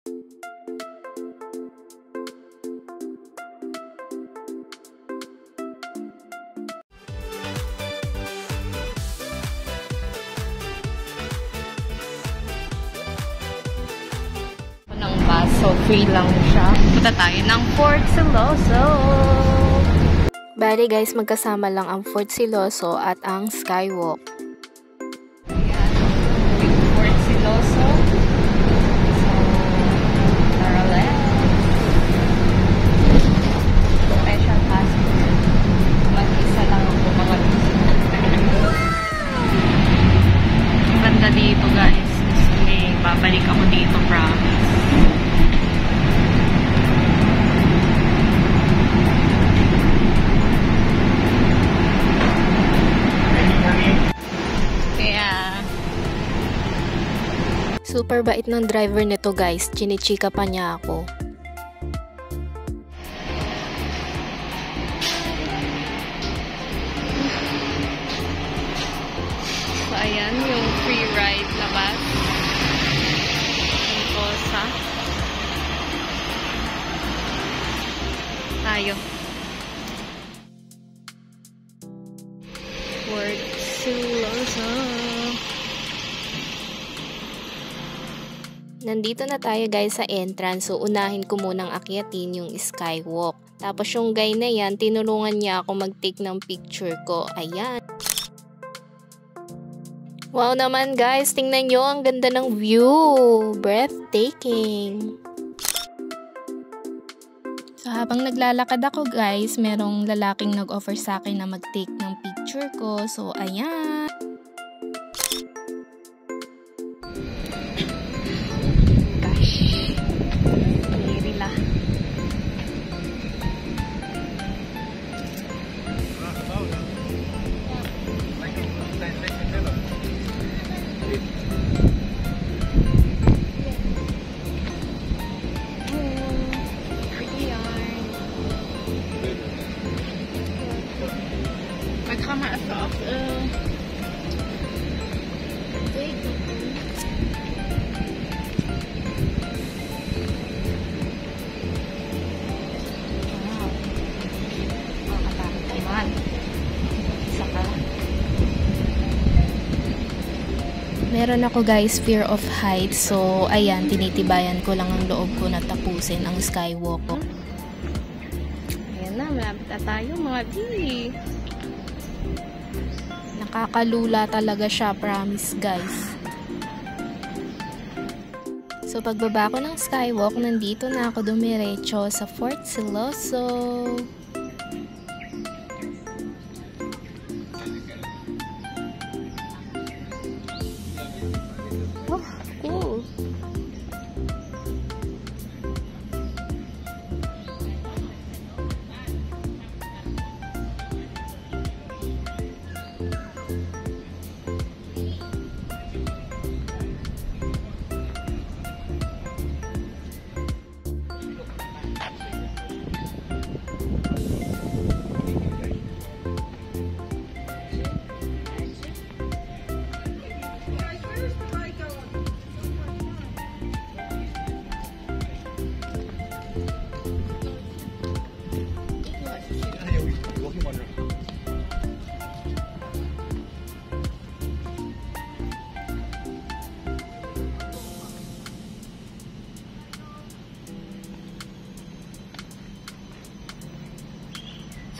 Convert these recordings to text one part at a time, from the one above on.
Ng bus, so free lang siya. Punta tayo ng Fort Siloso. Bali guys, magkasama lang ang Fort Siloso at ang Skywalk. Ayan, yung Fort Siloso. So, tara let's. Special passenger. Mag-isa lang ako mga ang ganda dito guys. Kasi babalik ako dito, promise. Super bait ng driver nito guys, chinichika pa niya ako. So ayan, yung free ride na bus. Yung Cosa. Tayo. Fort Siloso. Nandito na tayo guys sa entrance, so unahin ko munang akyatin yung Skywalk. Tapos yung guy na yan, tinulungan niya ako mag-take ng picture ko. Ayan. Wow naman guys, tingnan nyo, ang ganda ng view. Breathtaking. So habang naglalakad ako guys, merong lalaking nag-offer sa akin na mag-take ng picture ko. So ayan. Meron ako guys fear of heights, so ayan, tinitibayan ko lang ang loob ko na tapusin ang Skywalk ko. Ayan na, malapit na tayo mga B. Nakakalula talaga siya, promise guys. So pagbaba ko ng Skywalk, nandito na ako dumiretso sa Fort Siloso.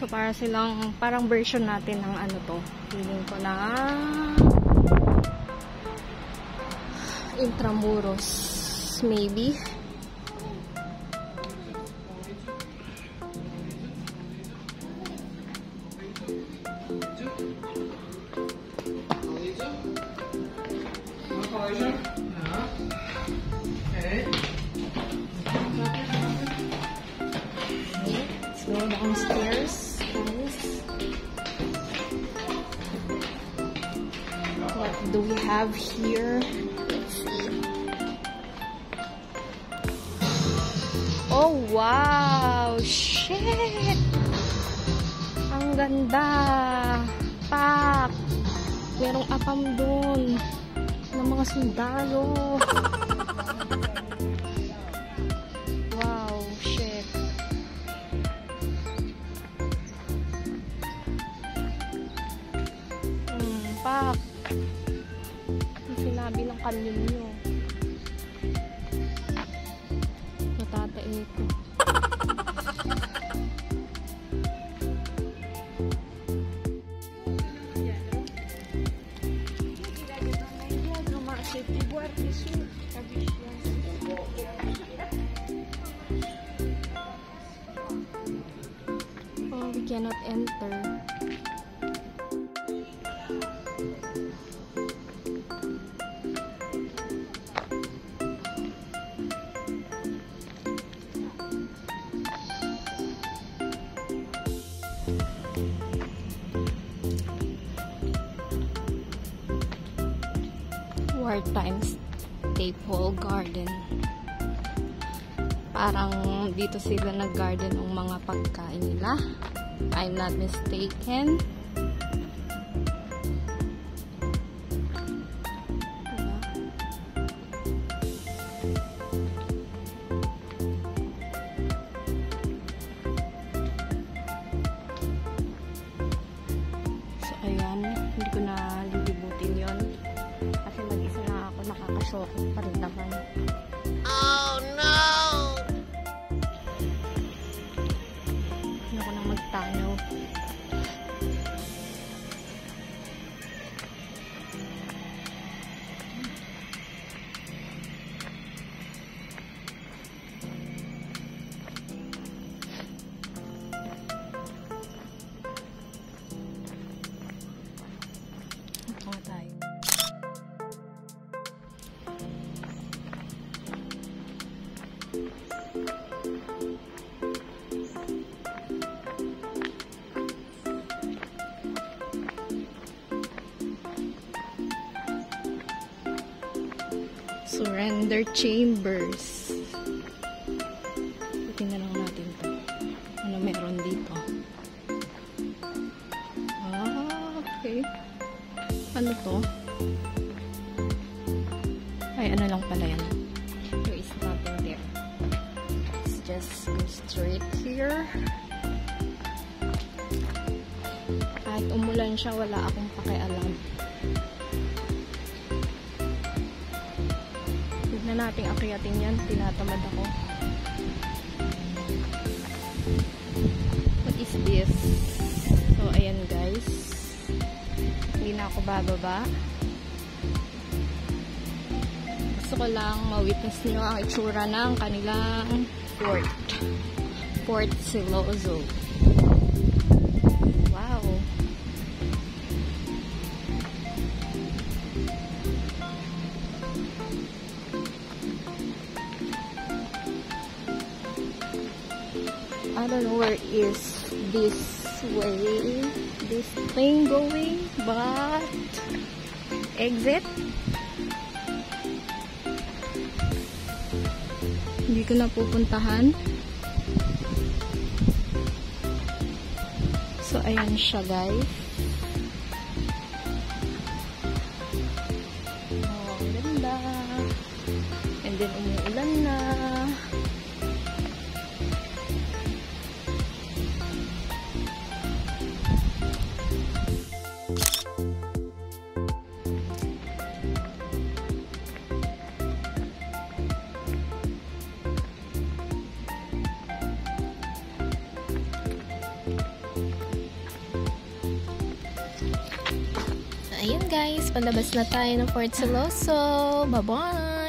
So para silang parang version natin ng ano to. Feeling ko na Intramuros maybe. Let's go downstairs. What do we have here? Let's see. Oh wow! Shit! Ang ganda! Pak! Merong apam dun ng mga sundalo. kanyon nyo. Matatae ito. Oh, we cannot enter. Wartime Staple Garden. Parang dito sila nag-garden ng mga pagkain nila. I'm not mistaken. Diba? So, ayan. Hindi ko na lilibutin yon. Kasi mag-isa na ako, nakakasokot pa rin naman. Oh no! Hindi ako na magtanaw. Ito nga tayo. Surrender Chambers. Tingnan lang natin to. Ano meron dito? Ah, okay. Ano to? Ay, ano lang pala yan. There is nothing there. Let's just go straight here. Kahit umulan siya, wala akong pakialam. Tignan natin akyatin yan. Tinatamad ako. What is this? So, ayan guys. Hindi na ako bababa. Gusto ko lang ma-witness nyo ang itsura ng kanilang fort. Fort Siloso. Wow. I don't know where is this way, this thing going, but exit. Hindi ko na pupuntahan. So, ayan siya guys. Oh, ganda. And then, umuulan na. Ayun guys, palabas na tayo ng Fort Siloso. Bye-bye!